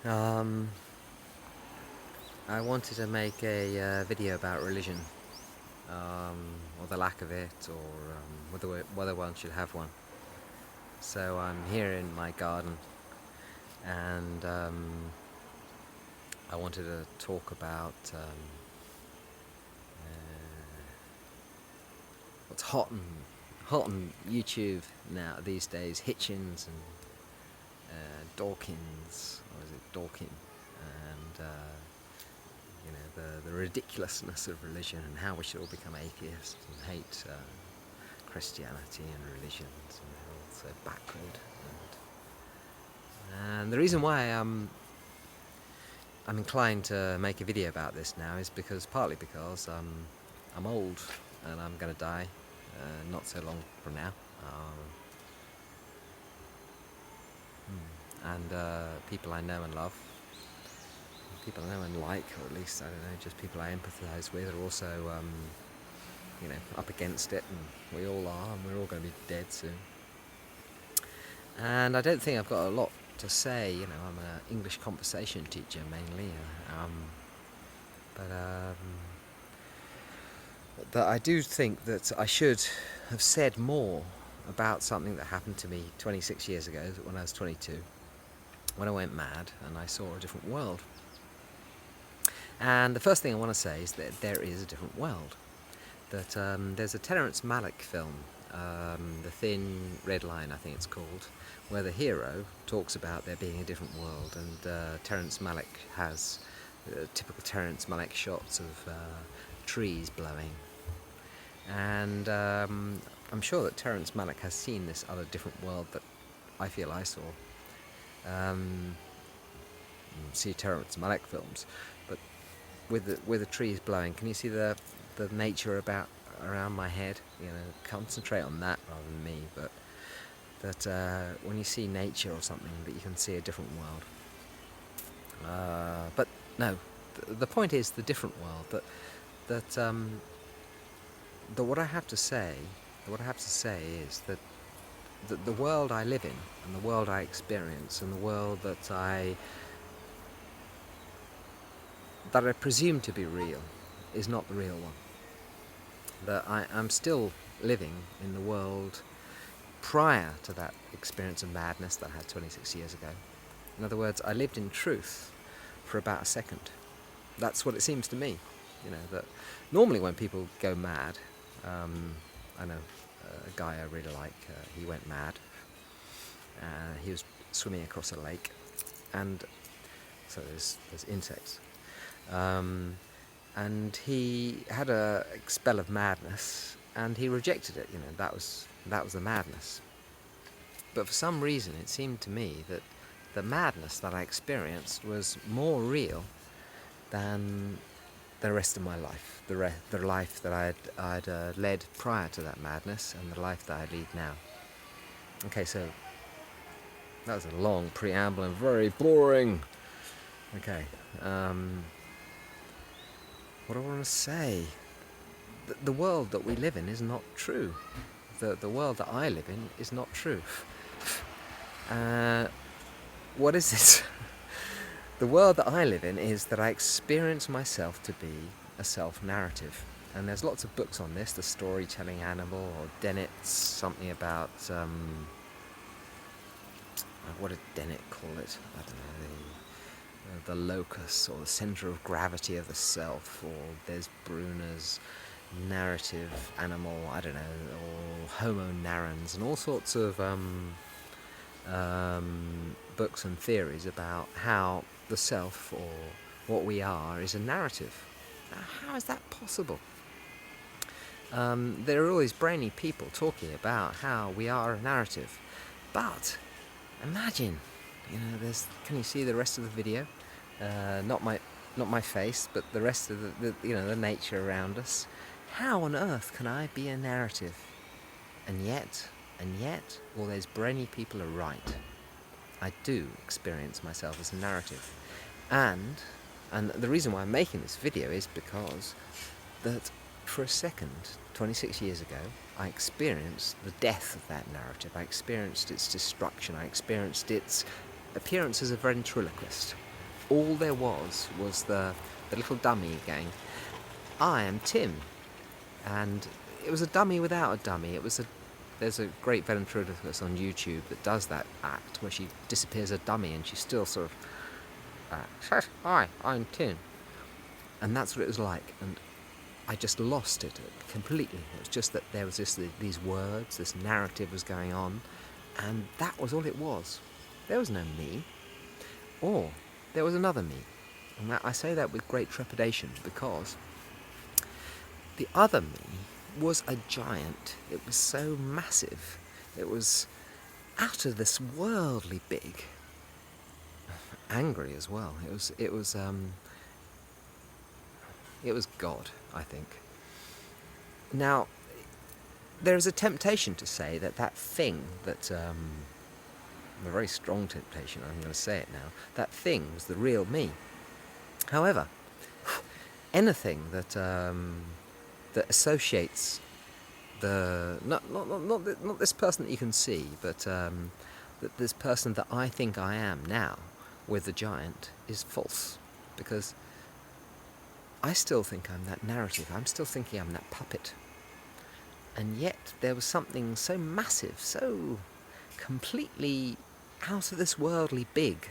Um, I wanted to make a video about religion, or the lack of it, or whether one should have one. So I'm here in my garden, and I wanted to talk about what's hot on YouTube now these days: Hitchens and Dawkins, or is it Dawkin? And the ridiculousness of religion and how we should all become atheists and hate Christianity and religions and they're all so backward. And the reason why I'm inclined to make a video about this now is partly because I'm old and I'm going to die not so long from now. And people I know and love, people I know and like, or at least, I don't know, just people I empathise with, are also, up against it, and we all are, and we're all going to be dead soon. And I don't think I've got a lot to say. I'm an English conversation teacher mainly, but I do think that I should have said more about something that happened to me 26 years ago when I was 22, when I went mad and I saw a different world. And the first thing I want to say is that there is a different world. That there's a Terrence Malick film, The Thin Red Line I think it's called, where the hero talks about there being a different world, and Terrence Malick has typical Terrence Malick shots of trees blowing. And I'm sure that Terrence Malick has seen this other different world that I feel I saw. See Terrence Malick films, but with the trees blowing, can you see the nature around my head? Concentrate on that rather than me. But that when you see nature or something, that you can see a different world. But no, the point is the different world. That what I have to say is that the world I live in, and the world I experience, and the world that I presume to be real, is not the real one. That I'm still living in the world prior to that experience of madness that I had 26 years ago. In other words, I lived in truth for about a second. That's what it seems to me. That normally when people go mad, I know a guy I really like, he went mad. He was swimming across a lake, and so there's insects. And he had a spell of madness, and he rejected it. That was the madness. But for some reason, it seemed to me that the madness that I experienced was more real than the rest of my life, the life that I'd led prior to that madness, and the life that I lead now. Okay, so that was a long preamble and very boring. Okay. What do I want to say? The world that we live in is not true. The world that I live in is not true. What is it? The world that I live in is that I experience myself to be a self-narrative. And there's lots of books on this, The Storytelling Animal, or Dennett's something about, what did Dennett call it? I don't know, the locus, or the centre of gravity of the self, or there's Bruner's narrative animal, I don't know, or Homo narrans, and all sorts of books and theories about how the self, or what we are, is a narrative. Now, how is that possible? There are all these brainy people talking about how we are a narrative, but imagine, can you see the rest of the video? Not my face, but the rest of the nature around us. How on earth can I be a narrative? And yet, all those brainy people are right. I do experience myself as a narrative. And the reason why I'm making this video is because that for a second, 26 years ago, I experienced the death of that narrative. I experienced its destruction. I experienced its appearance as a ventriloquist. all there was the little dummy going, I am Tim. And it was a dummy without a dummy. There's a great ventriloquist on YouTube that does that act where she disappears a dummy and she's still sort of, hi, I'm Tim. And that's what it was like. And I just lost it completely. It was just that there was these words, this narrative was going on, and that was all it was. There was no me. Or there was another me. And I say that with great trepidation because the other me was a giant. It was so massive. It was out of this worldly big. Angry as well. It was God, I think. Now, there is a temptation to say that thing that, a very strong temptation, I'm going to say it now, that thing was the real me. However, anything that associates not this person that you can see, but that this person that I think I am now with the giant is false, because I still think I'm that narrative. I'm still thinking I'm that puppet. And yet there was something so massive, so completely out of this worldly big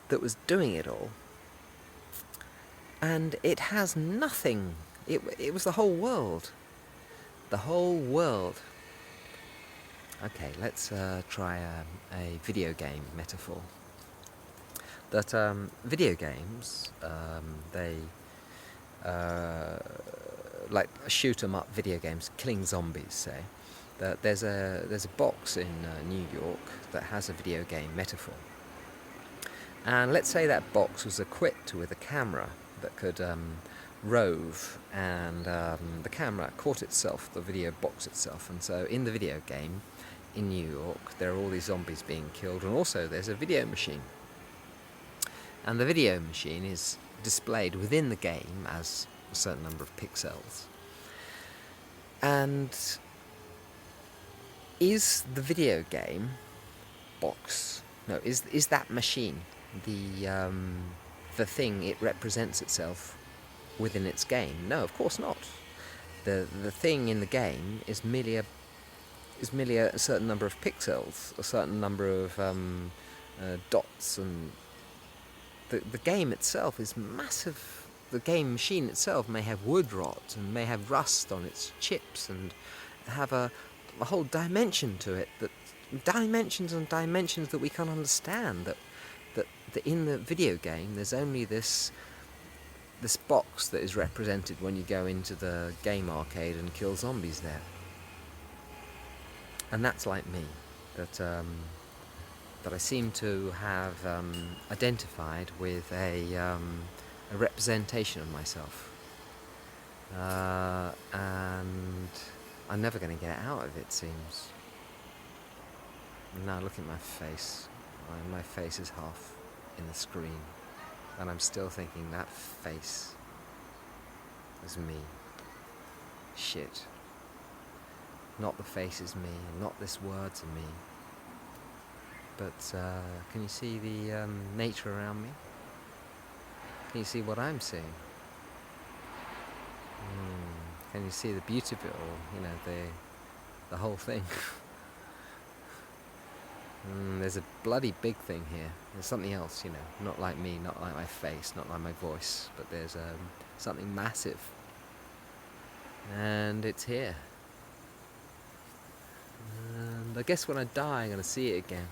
that was doing it all. And it has nothing. It was the whole world. The whole world. Okay, let's try a video game metaphor. That video games, they like shoot 'em up video games, killing zombies, say. That there's a box in New York that has a video game metaphor. And let's say that box was equipped with a camera that could rove, and the camera caught itself, the video box itself, and so in the video game in New York there are all these zombies being killed, and also there's a video machine. And the video machine is displayed within the game as a certain number of pixels. And is the video game box, no, is that machine the thing it represents itself within its game? No, of course not. The thing in the game is merely a certain number of pixels, a certain number of dots, and the game itself is massive. The game machine itself may have wood rot and may have rust on its chips and have a whole dimension to it, that dimensions and dimensions that we can't understand, that in the video game there's only this box that is represented when you go into the game arcade and kill zombies there. And that's like me, that I seem to have identified with a representation of myself, and I'm never going to get out of it, seems. Now look at my face. My face is half in the screen, and I'm still thinking that face is me. Shit. Not the face is me, not this words are me. But can you see the nature around me? Can you see what I'm seeing? Can you see the beauty of it all? You know, the whole thing. There's a bloody big thing here. There's something else, you know, not like me, not like my face, not like my voice, but there's something massive. And it's here. And I guess when I die, I'm going to see it again.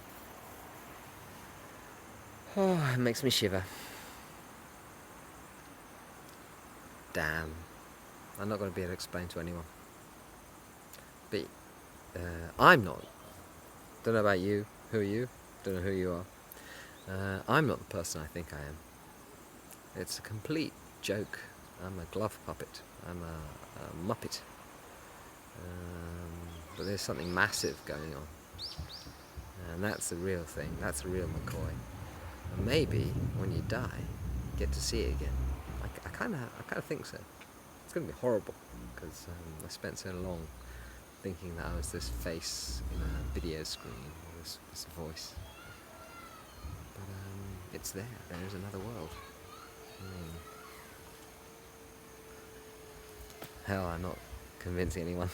Oh, it makes me shiver. Damn. I'm not going to be able to explain to anyone. But I'm not. Don't know about you. Who are you? Don't know who you are. I'm not the person I think I am. It's a complete joke. I'm a glove puppet. I'm a muppet. But there's something massive going on. And that's the real thing. That's the real McCoy. And maybe when you die, you get to see it again. I kind of think so. It's going to be horrible, because I spent so long thinking that I was this face in a video screen, or this voice. But it's there. There is another world. Hell, I'm not convincing anyone.